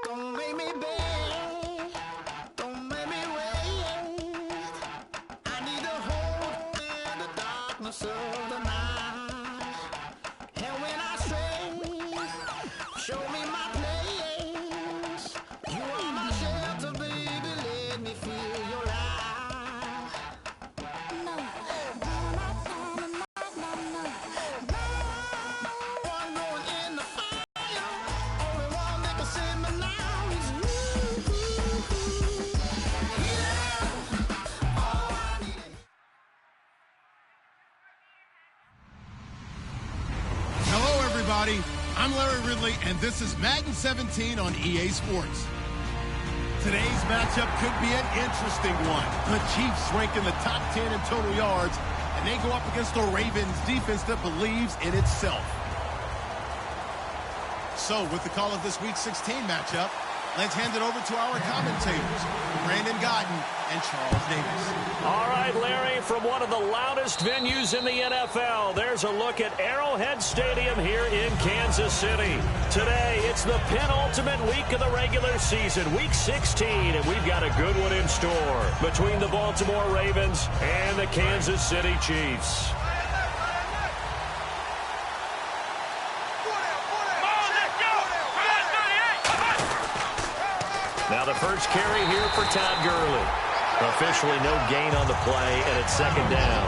Don't make me beg, don't make me wait. I need to hold in the darkness of the night. And when I stray, show me my place. You are my shelter, baby, let me feel your light. No, one going in the fire, only one that can save me now is you. Yeah, all I need. Hello, everybody. I'm Larry Ridley, and this is Madden 17 on EA Sports. Today's matchup could be an interesting one. The Chiefs rank in the top 10 in total yards, and they go up against the Ravens defense that believes in itself. So, with the call of this Week 16 matchup, let's hand it over to our commentators, Brandon Godden and Charles Davis. All right, Larry, from one of the loudest venues in the NFL, there's a look at Arrowhead Stadium here in Kansas City. Today, it's the penultimate week of the regular season, Week 16, and we've got a good one in store between the Baltimore Ravens and the Kansas City Chiefs. Now the first carry here for Todd Gurley. Officially no gain on the play, and it's second down.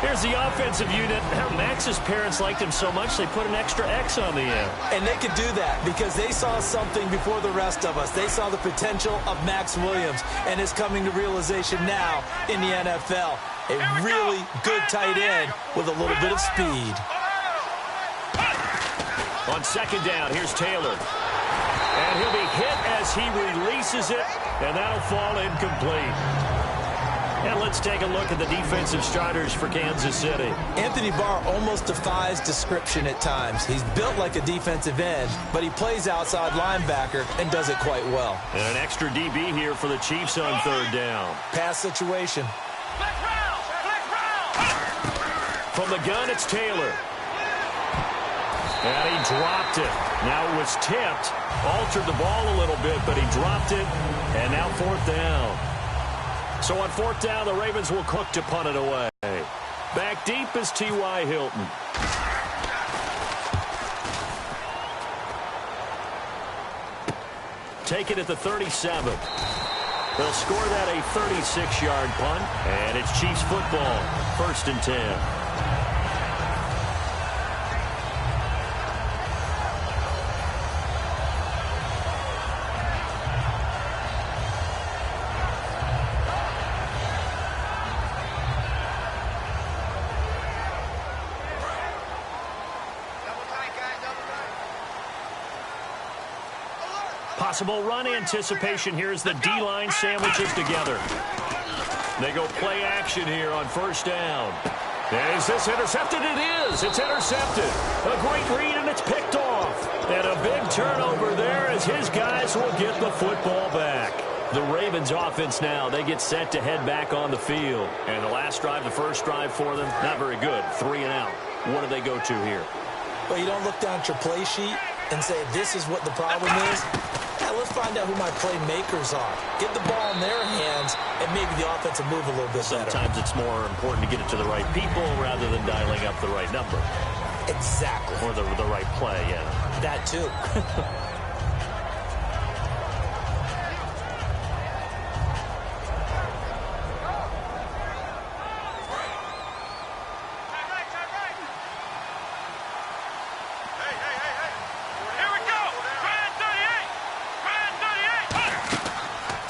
Here's the offensive unit. Max's parents liked him so much they put an extra X on the end. And they could do that because they saw something before the rest of us. They saw the potential of Max Williams, and it's coming to realization now in the NFL. A really good tight end with a little bit of speed. On second down, here's Taylor. And he'll be hit as he releases it, and that'll fall incomplete. And let's take a look at the defensive starters for Kansas City. Anthony Barr almost defies description at times. He's built like a defensive end, but he plays outside linebacker and does it quite well. And an extra DB here for the Chiefs on third down. Pass situation. From the gun, it's Taylor. And he dropped it. Now it was tipped. Altered the ball a little bit, but he dropped it. And now fourth down. So on fourth down, the Ravens will cook to punt it away. Back deep is T.Y. Hilton. Take it at the 37. They'll score that a 36-yard punt. And it's Chiefs football. First and 10. Possible run anticipation here as the D-line sandwiches together. They go play action here on first down. Is this intercepted? It is. It's intercepted. A great read, and it's picked off. And a big turnover there as his guys will get the football back. The Ravens offense now, they get set to head back on the field. And the last drive, the first drive for them, not very good. 3 and out. What do they go to here? Well, you don't look down at your play sheet and say, this is what the problem is. Now, let's find out who my playmakers are. Get the ball in their hands, and maybe the offense will move a little bit better. Sometimes it's more important to get it to the right people rather than dialing up the right number. Exactly. Or the right play, yeah. That too.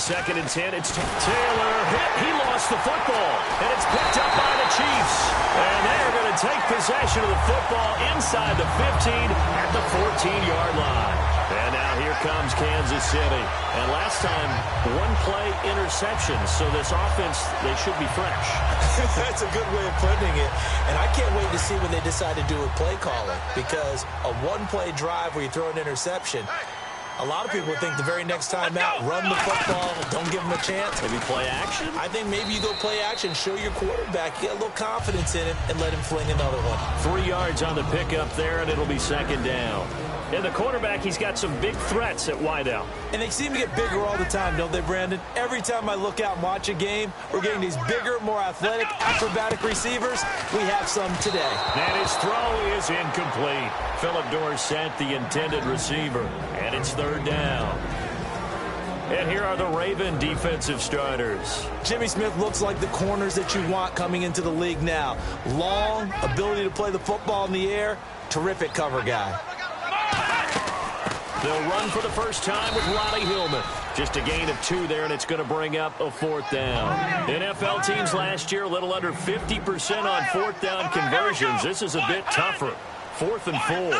Second and 10, it's Taylor. He lost the football, and it's picked up by the Chiefs. And they're going to take possession of the football inside the 15 at the 14-yard line. And now here comes Kansas City. And last time, one-play interception. So this offense, they should be fresh. That's a good way of putting it. And I can't wait to see what they decide to do with play calling. Because a one-play drive where you throw an interception, a lot of people think the very next time out, run the football, don't give them a chance. Maybe play action? I think maybe you go play action, show your quarterback, get a little confidence in him, and let him fling another one. 3 yards on the pickup there, and it'll be second down. And the quarterback, he's got some big threats at wideout. And they seem to get bigger all the time, don't they, Brandon? Every time I look out and watch a game, we're getting these bigger, more athletic, acrobatic receivers. We have some today. And his throw is incomplete. Philip Dorsett, the intended receiver. And it's third down. And here are the Raven defensive starters. Jimmy Smith looks like the corners that you want coming into the league now. Long, ability to play the football in the air, terrific cover guy. They'll run for the first time with Roddy Hillman. Just a gain of 2 there, and it's going to bring up a 4th down. NFL teams last year a little under 50% on 4th down conversions. This is a bit tougher. 4th and 4.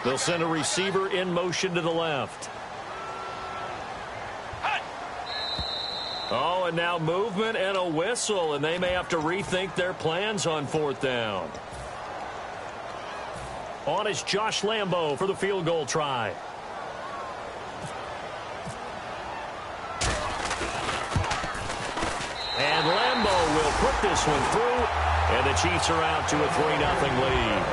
They'll send a receiver in motion to the left. Oh, and now movement and a whistle, and they may have to rethink their plans on 4th down. On is Josh Lambo for the field goal try. And Lambo will put this one through, and the Chiefs are out to a 3-0 lead.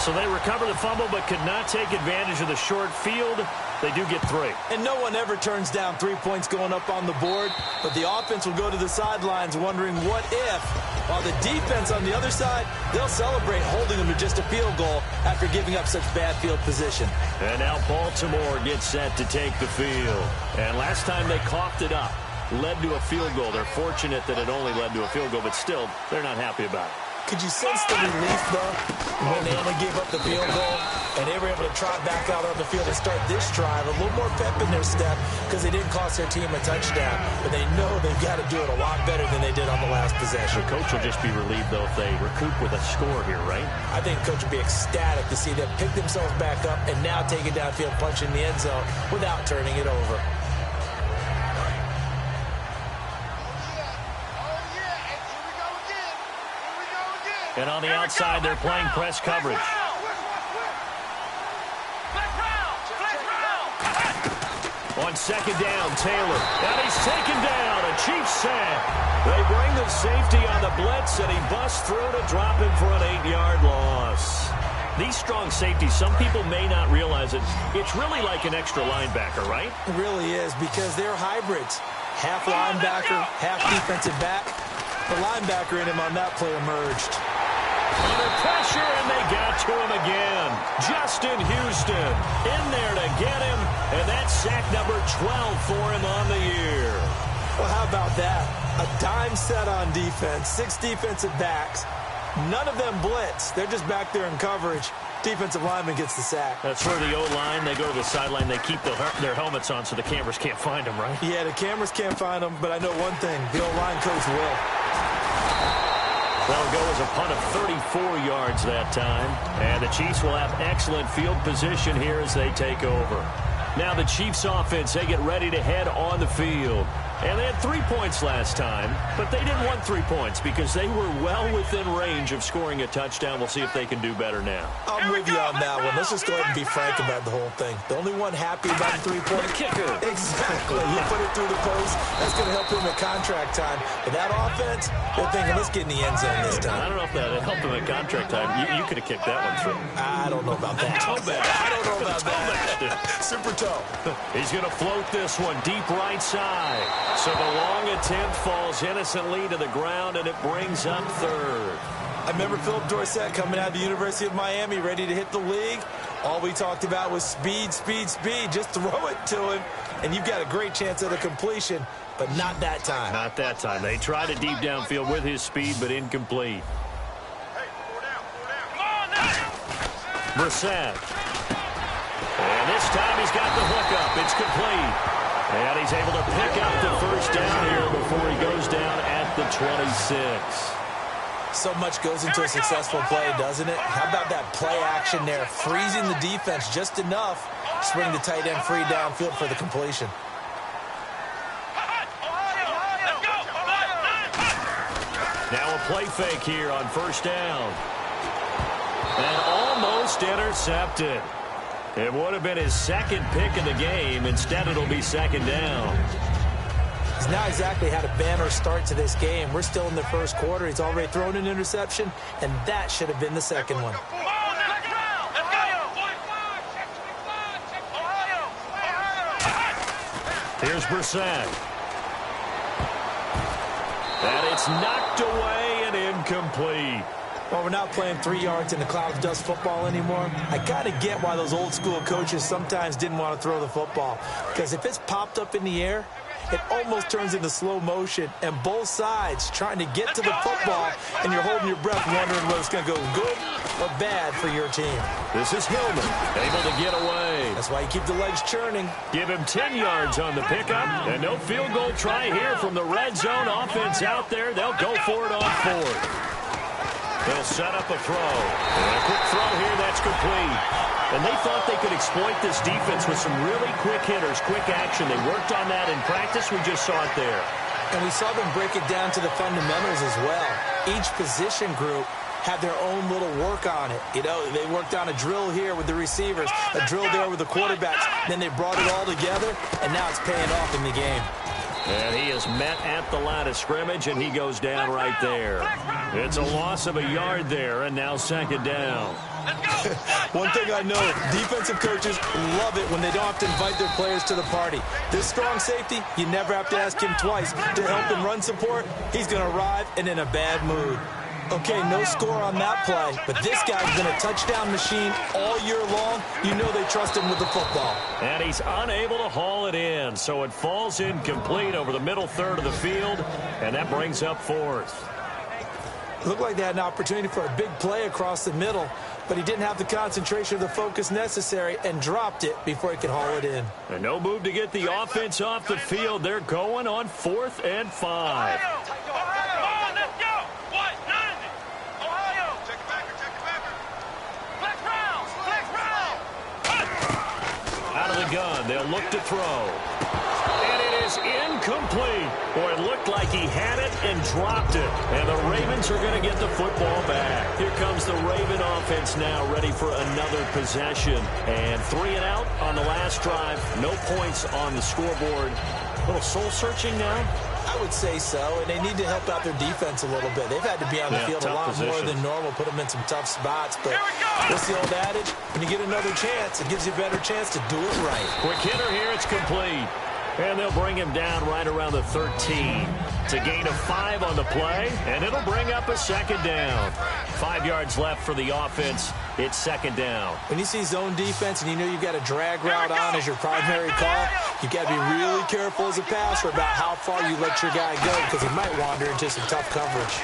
So they recover the fumble but could not take advantage of the short field. They do get 3. And no one ever turns down 3 points going up on the board, but the offense will go to the sidelines wondering what if, while the defense on the other side, they'll celebrate holding them to just a field goal after giving up such bad field position. And now Baltimore gets set to take the field. And last time they coughed it up, led to a field goal. They're fortunate that it only led to a field goal, but still, they're not happy about it. Could you sense the relief, though, when they only gave up the field goal and they were able to trot back out on the field and start this drive? A little more pep in their step because they didn't cost their team a touchdown, but they know they've got to do it a lot better than they did on the last possession. The coach will just be relieved, though, if they recoup with a score here, right? I think the coach will be ecstatic to see them pick themselves back up and now take it downfield, punch in the end zone without turning it over. And on the outside, they're playing press coverage. On 2nd down, Taylor. And he's taken down. A Chiefs sack. They bring the safety on the blitz, and he busts through to drop him for an 8-yard loss. These strong safeties, some people may not realize it. It's really like an extra linebacker, right? It really is, because they're hybrids. Half linebacker, half defensive back. The linebacker in him on that play emerged. Under pressure, and they got to him again. Justin Houston in there to get him, and that's sack number 12 for him on the year. Well, how about that? A dime set on defense, 6 defensive backs. None of them blitz. They're just back there in coverage. Defensive lineman gets the sack. That's where the O-line, they go to the sideline, they keep their helmets on so the cameras can't find them, right? Yeah, the cameras can't find them, but I know one thing. The O-line coach will. That'll go as a punt of 34 yards that time. And the Chiefs will have excellent field position here as they take over. Now the Chiefs offense, they get ready to head on the field. And they had 3 points last time, but they didn't want 3 points because they were well within range of scoring a touchdown. We'll see if they can do better now. I'm with you on that one. Let's just go ahead and be frank about the whole thing. The only one happy about the 3-point kicker. Exactly. You put it through the post. That's going to help him at contract time. But that offense, they're thinking, let's get in the end zone this time. I don't know if that helped him at contract time. You could have kicked that one through. I don't know about that. Toe bash. I don't know about that. Super toe. He's going to float this one deep right side. So the long attempt falls innocently to the ground, and it brings up 3rd. I remember Philip Dorsett coming out of the University of Miami ready to hit the league. All we talked about was speed, speed, speed. Just throw it to him, and you've got a great chance at a completion, but not that time. Not that time. They tried it deep downfield with his speed, but incomplete. Brissett. And this time he's got the hook up. It's complete. And he's able to pick up the first down here before he goes down at the 26. So much goes into a successful play, doesn't it? How about that play action there? Freezing the defense just enough to bring the tight end free downfield for the completion. Now a play fake here on 1st down. And almost intercepted. It would have been his 2nd pick of the game. Instead, it'll be 2nd down. He's not exactly had a banner start to this game. We're still in the first quarter. He's already thrown an interception, and that should have been the second one. Here's Brissett. And it's knocked away and incomplete. Well, we're not playing 3 yards in the cloud of dust football anymore. I kind of get why those old school coaches sometimes didn't want to throw the football. Because if it's popped up in the air, it almost turns into slow motion. And both sides trying to get to the football, and you're holding your breath wondering whether it's going to go good or bad for your team. This is Hillman, able to get away. That's why you keep the legs churning. Give him 10 yards on the pickup. And no field goal try here from the red zone. Offense out there. They'll go for it on fourth. They'll set up a throw. And a quick throw here, that's complete. And they thought they could exploit this defense with some really quick hitters, quick action. They worked on that in practice. We just saw it there. And we saw them break it down to the fundamentals as well. Each position group had their own little work on it. You know, they worked on a drill here with the receivers, a drill there with the quarterbacks. Then they brought it all together, and now it's paying off in the game. And he is met at the line of scrimmage, and he goes down right there. It's a loss of a yard there, and now second down. One thing I know, defensive coaches love it when they don't have to invite their players to the party. This strong safety, you never have to ask him twice to help him run support. He's going to arrive and in a bad mood. Okay, no score on that play, but this guy's been a touchdown machine all year long. You know they trust him with the football. And he's unable to haul it in, so it falls incomplete over the middle third of the field, and that brings up fourth. Looked like they had an opportunity for a big play across the middle, but he didn't have the concentration or the focus necessary and dropped it before he could haul it in. And no move to get the offense off the field. They're going on 4th and 5. Out of the gun, they'll look to throw. And it is incomplete. Boy, it looked like he had it and dropped it. And the Ravens are going to get the football back. Here comes the Raven offense now, ready for another possession. And 3 and out on the last drive. No points on the scoreboard. A little soul-searching now? I would say so, and they need to help out their defense a little bit. They've had to be on the field a lot more than normal, put them in some tough spots. But what's the old adage? When you get another chance, it gives you a better chance to do it right. Quick hitter here, it's complete. And they'll bring him down right around the 13. It's a gain of 5 on the play, and it'll bring up a second down. 5 yards left for the offense. It's second down. When you see zone defense and you know you've got a drag route on as your primary call, you've got to be really careful as a passer about how far you let your guy go because he might wander into some tough coverage.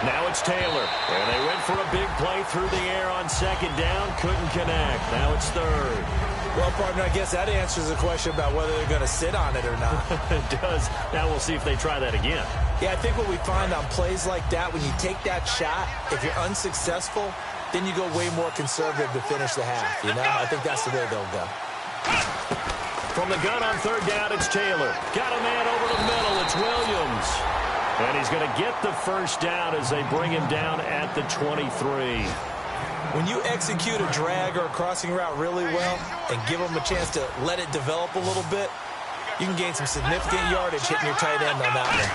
Now it's Taylor, and they went for a big play through the air on second down. Couldn't connect. Now it's third. Well, partner, I guess that answers the question about whether they're going to sit on it or not. It does. Now we'll see if they try that again. Yeah, I think what we find on plays like that, when you take that shot, if you're unsuccessful, then you go way more conservative to finish the half, you know? I think that's the way they'll go. From the gun on third down, it's Taylor. Got a man over the middle. It's Williams. And he's going to get the first down as they bring him down at the 23. When you execute a drag or a crossing route really well and give them a chance to let it develop a little bit, you can gain some significant yardage hitting your tight end on that one.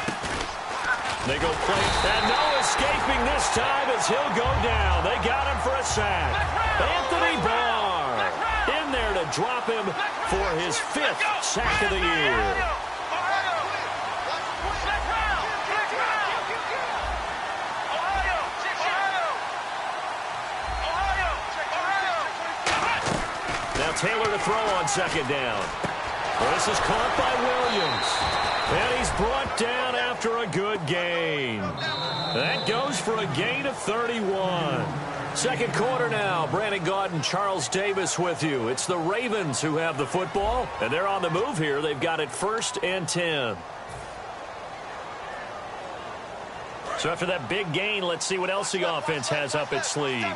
They go play, and no escaping this time as he'll go down. They got him for a sack. Anthony Barr in there to drop him for his 5th sack of the year. Taylor to throw on second down. Well, this is caught by Williams. And he's brought down after a good gain. That goes for a gain of 31. Second quarter now. Brandon Gaudin and Charles Davis with you. It's the Ravens who have the football, and they're on the move here. They've got it 1st and 10. So after that big gain, let's see what else the offense has up its sleeve.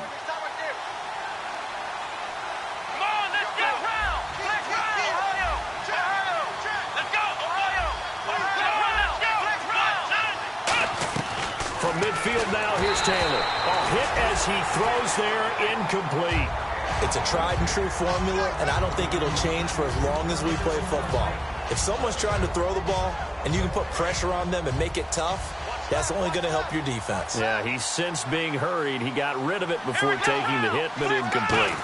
Midfield now, here's Taylor. A hit as he throws there, incomplete. It's a tried and true formula, and I don't think it'll change for as long as we play football. If someone's trying to throw the ball and you can put pressure on them and make it tough, that's only going to help your defense. Yeah, he's since being hurried. He got rid of it before taking the hit, but incomplete.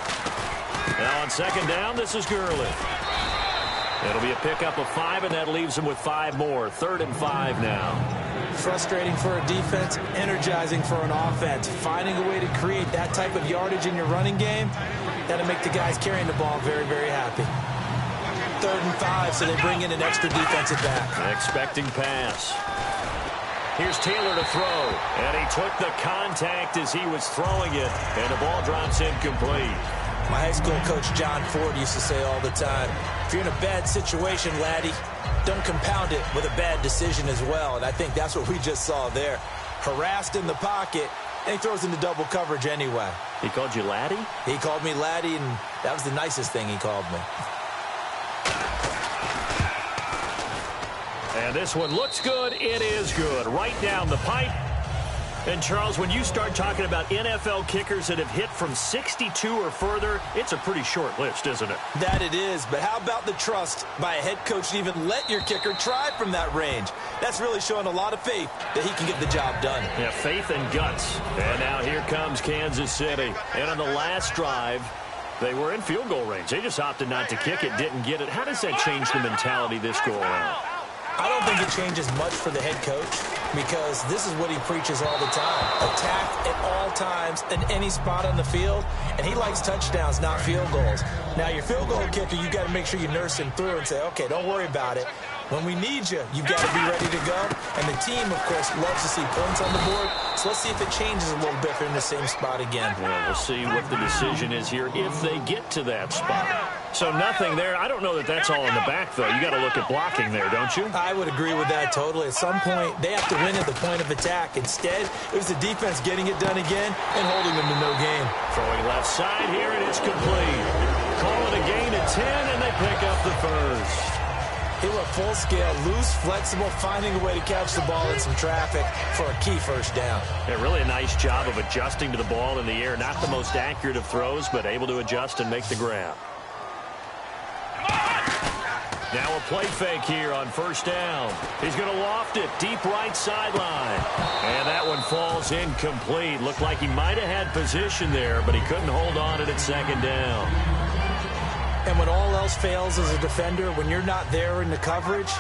Now on second down, this is Gurley. It'll be a pickup of 5, and that leaves him with 5 more. 3rd and 5 now. Frustrating for a defense, energizing for an offense. Finding a way to create that type of yardage in your running game, that'll make the guys carrying the ball very, very happy. 3rd and 5, so they bring in an extra defensive back. Expecting pass. Here's Taylor to throw, and he took the contact as he was throwing it, and the ball drops incomplete. My high school coach, John Ford, used to say all the time, if you're in a bad situation, laddie, don't compound it with a bad decision as well. And I think that's what we just saw there. Harassed in the pocket, and he throws into double coverage anyway. He called you laddie? He called me laddie, and that was the nicest thing he called me. And this one looks good. It is good. Right down the pipe. And, Charles, when you start talking about NFL kickers that have hit from 62 or further, it's a pretty short list, isn't it? That it is. But how about the trust by a head coach to even let your kicker try from that range? That's really showing a lot of faith that he can get the job done. Yeah, faith and guts. And now here comes Kansas City. And on the last drive, they were in field goal range. They just opted not to kick it, didn't get it. How does that change the mentality this go around? I don't think it changes much for the head coach because this is what he preaches all the time. Attack at all times in any spot on the field, and he likes touchdowns, not field goals. Now, your field goal kicker, you got to make sure you nurse him through and say, okay, don't worry about it. When we need you, you've got to be ready to go. And the team, of course, loves to see points on the board. So let's see if it changes a little bit if they're in the same spot again. Well, we'll see what the decision is here if they get to that spot. So nothing there. I don't know that that's all in the back, though. You got to look at blocking there, don't you? I would agree with that totally. At some point, they have to win at the point of attack. Instead, it was the defense getting it done again and holding them to no gain. Throwing left side here, and it's complete. Call it a gain of 10, and they pick up the first. He went full scale, loose, flexible, finding a way to catch the ball in some traffic for a key first down. Yeah, really a nice job of adjusting to the ball in the air. Not the most accurate of throws, but able to adjust and make the grab. Now a play fake here on first down. He's going to loft it deep right sideline. And that one falls incomplete. Looked like he might have had position there, but he couldn't hold on to it at second down. And when all else fails as a defender, when you're not there in the coverage,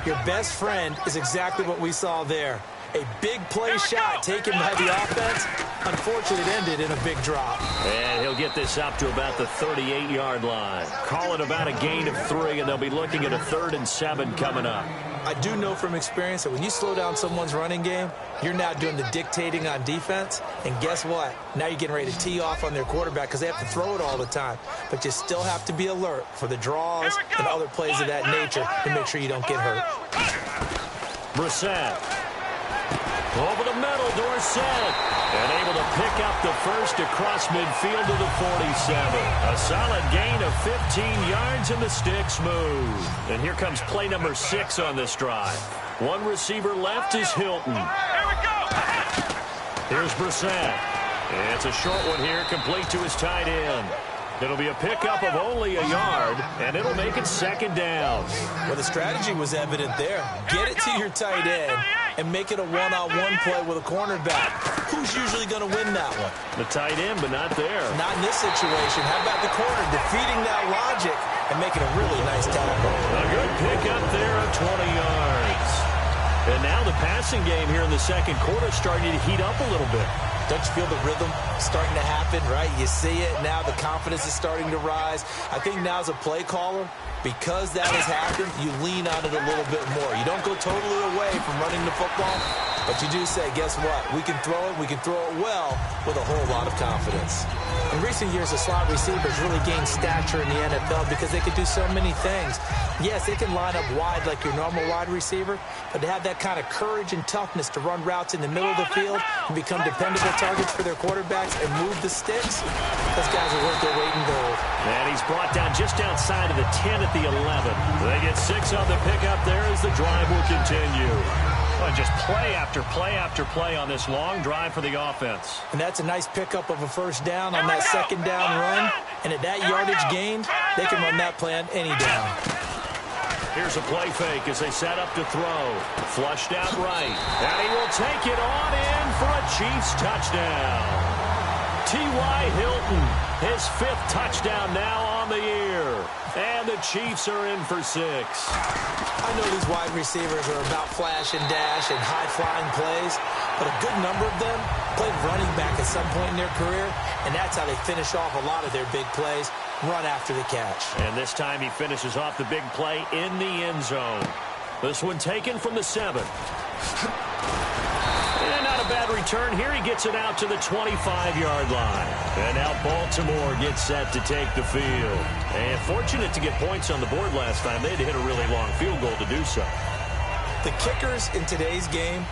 your best friend is exactly what we saw there. A big play shot taken by the offense. Unfortunately, it ended in a big drop. And he'll get this up to about the 38-yard line. Call it about a gain of 3, and they'll be looking at a 3rd and 7 coming up. I do know from experience that when you slow down someone's running game, you're now doing the dictating on defense. And guess what? Now you're getting ready to tee off on their quarterback because they have to throw it all the time. But you still have to be alert for the draws and other plays of that nature to make sure you don't get hurt. Brissett. Over the middle, Dorsett. And able to pick up the first across midfield to the 47. A solid gain of 15 yards, and the sticks move. And here comes play number 6 on this drive. One receiver left is Hilton. Here we go. Here's Brissett. It's a short one here, complete to his tight end. It'll be a pickup of only a yard, and it'll make it second down. Well, the strategy was evident there. Get it to your tight end and make it a one-on-one play with a cornerback. Who's usually going to win that one? The tight end, but not there. Not in this situation. How about the corner defeating that logic and making a really nice tackle? A good pickup there of 20 yards. And now the passing game here in the second quarter starting to heat up a little bit. Don't you feel the rhythm starting to happen, right? You see it. Now the confidence is starting to rise. I think now as a play caller, because that has happened, you lean on it a little bit more. You don't go totally away from running the football, but you do say, guess what? We can throw it well with a whole lot of confidence. In recent years, the slot receivers really gained stature in the NFL because they could do so many things. Yes, they can line up wide like your normal wide receiver, but to have that kind of courage and toughness to run routes in the middle of the field and become dependable targets for their quarterbacks and move the sticks, those guys are worth their weight in gold. And he's brought down just outside of the 10 at the 11. They get 6 on the pickup there as the drive will continue. Well, just play after play after play on this long drive for the offense. And that's a nice pickup of a first down on that second down run. And at that yardage gained, they can run that play on any down. Here's a play fake as they set up to throw. Flushed out right. And he will take it on in for a Chiefs touchdown. T.Y. Hilton, his 5th touchdown now on the year. And the Chiefs are in for 6. I know these wide receivers are about flash and dash and high-flying plays, but a good number of them played running back at some point in their career, and that's how they finish off a lot of their big plays, run after the catch. And this time he finishes off the big play in the end zone. This one taken from the 7. And not a bad return here. He gets it out to the 25-yard line. And now Baltimore gets set to take the field. And fortunate to get points on the board last time. They had to hit a really long field goal to do so. The kickers in today's game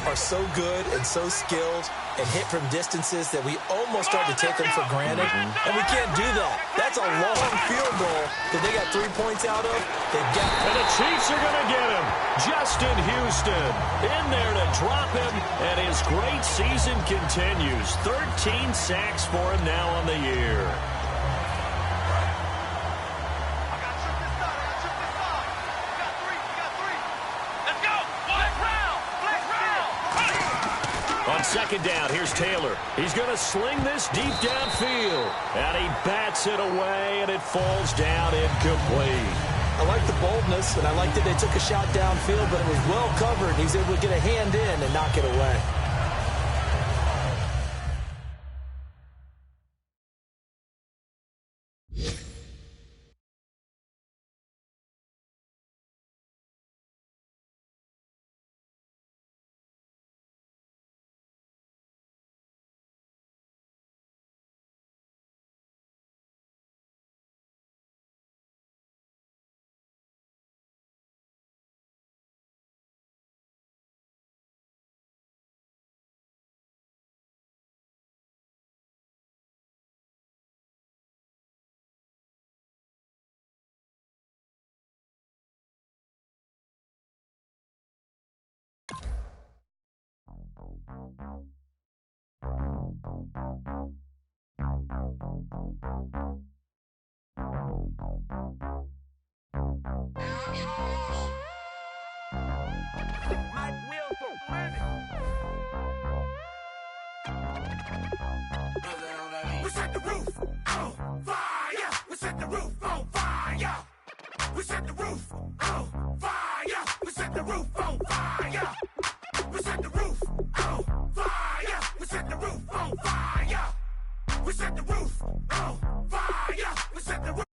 are so good and so skilled and hit from distances that we almost start to take them for granted. And we can't do that. That's a long field goal that they got 3 points out of. And the Chiefs are going to get him. Justin Houston in there to drop him. And his great season continues. 13 sacks for him now on the year. On second down, here's Taylor. He's going to sling this deep downfield. And he bats it away, and it falls down incomplete. I like the boldness, and I like that they took a shot downfield, but it was well covered. He's able to get a hand in and knock it away. We set the roof on fire. We set the roof on fire. We set the roof on fire. We set the roof on fire. We set the roof on fire. We set the roof on fire. We set the roof on fire. We set the roof.